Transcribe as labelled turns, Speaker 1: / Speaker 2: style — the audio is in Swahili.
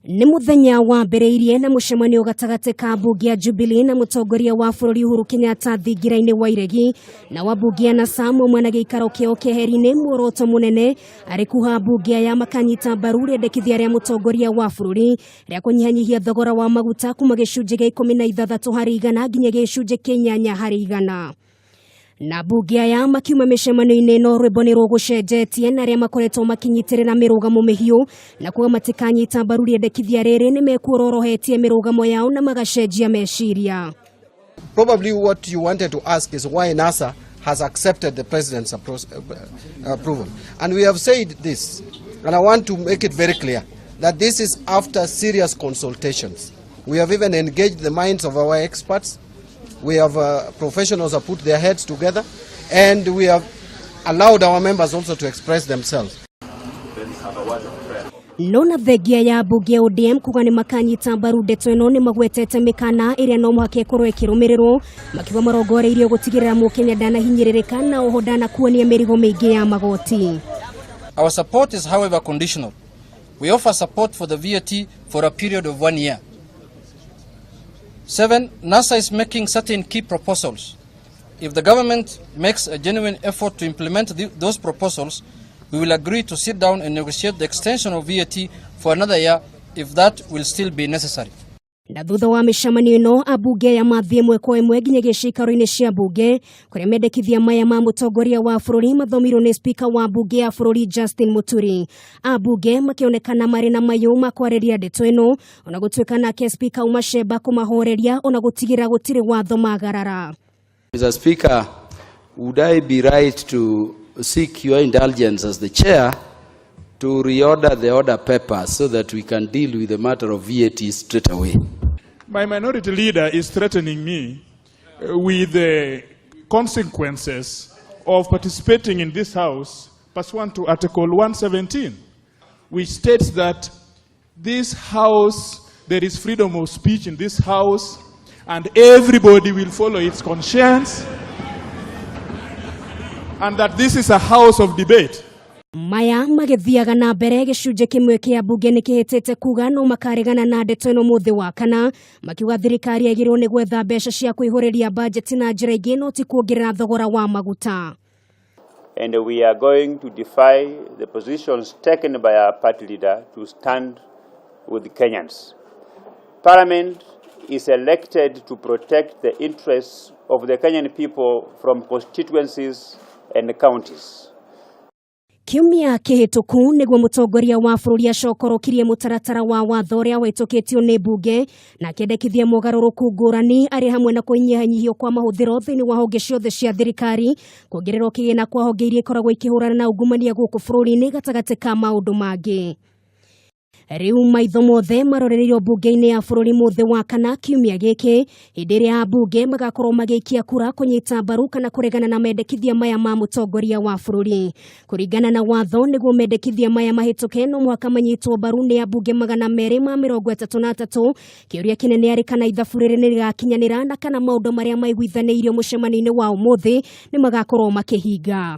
Speaker 1: Ni muthenya wa mbere na mucemanio gatagati ka Ambunge ya Jubilee na mutongoria wa bururi Uhoro Kenyatta thingira-ini wa iregi na wambunge na Samu mwana giikaro kio keheri-ini muoroto munene ari kuha Ambunge ya makanyita mbaru riendekithia ria mutongoria wa bururi ria kunyihanyihia thogora wa maguta kuma gicunji gia 16 hari igana nginya gicunji kia 8 hari igana. Na Ambunge aya makiuma micemanio-ini no rwimbo ni rugucenjetie na ria makoretwo makinyitirira mirugamo mihiu na kuga matikanyita mbaru riendekithia riri ni mekurorohetie mirugamo yao na magacenjia meciria.
Speaker 2: Probably what you wanted to ask is why NASA has accepted the president's approval. And we have said this, and I want to make it very clear, that this is after serious consultations. We have even engaged the minds of our experts. We have professionals have put their heads together, and we have allowed our members also to express themselves.
Speaker 1: Nona thengia ya Ambunge ODM kuga nimakanyita mbaru ndeto ino ni magwetete mikana iria no muhake korwo ikirumirirwo makiwa marongoreirio gutigirira mukenya ndanahinyiririka na oho ndanakuonia mirigo mingi ya magoti.
Speaker 3: Our support is however conditional. We offer support for the VAT for a period of 1 year. 7. NASA is making certain key proposals. If the government makes a genuine effort to implement those proposals, we will agree to sit down and negotiate the extension of VAT for another year if that will still be necessary.
Speaker 1: Na thutha wa micemanio ino Ambunge ya mathie mweko imwe nginya gicikaro-ini cia Ambunge kuria mendekithia maya ma mutongoria wa bururi mathomirwo ni Speaker wa Ambunge ya bururi Justin Muturi. Ambunge makionekana mari na mayu makwareria ndeto ino ona gutuika nake Speaker umacemba kumahoreria ona gutigira gutiri watho magarara.
Speaker 4: Mr. Speaker, would I be right to seek your indulgence as the chair to reorder the order papers so that we can deal with the matter of VAT straight away?
Speaker 5: My minority leader is threatening me with the consequences of participating in this house pursuant to Article 117, which states that this house, there is freedom of speech in this house, and everybody will follow its conscience, and that this is a house of debate.
Speaker 1: Maya magithiaga na mbere gicunji kimwe kia Ambunge ni kihitite kuga no makaregana na ndeto ino muthi wa kana makiuga thirikari yagirwo ni gwetha mbeca cia kuihuriria budget na njira ingi no ti kuongerera thogora wa maguta.
Speaker 6: And we are going to defy the positions taken by our party leader to stand with Kenyans. Parliament is elected to protect the interests of the Kenyan people from constituencies and counties.
Speaker 1: Kiumia kihituku niguo mutongoria wa bururi acokorokirie mutaratara wa watho uria wetũkĩtio ni Ambunge na kendekithia mogaruruku ngũrani ari hamwe na kunyihanyihio kwa mahuthiro thĩinĩ wa honge ciothe cia thirikari kuongererwo kĩgĩna kwa honge iria ikoragwo ikĩhũrana na ungumania gũkũ bũrũri-inĩ gatagati ka maũndũ mangĩ. Riu maitho mothe marorereirio mbunge-ini ya bururi muthi wa kana kiumia giki hindi iria Ambunge magakorwo magiikia kura kunyita mbaru kana kuregana na mendekithia maya ma mutongoria wa bururi. Kuringana na watho niguo mendekithia maya mahituke no muhaka manyitwo mbaru ni Ambunge 233. Kiuria kinene ari kana ithabu riri ni rigakinyanira na kana maundu maria maiguithanĩirio mucemanio-ini wa umuthi ni magakorwo makihinga.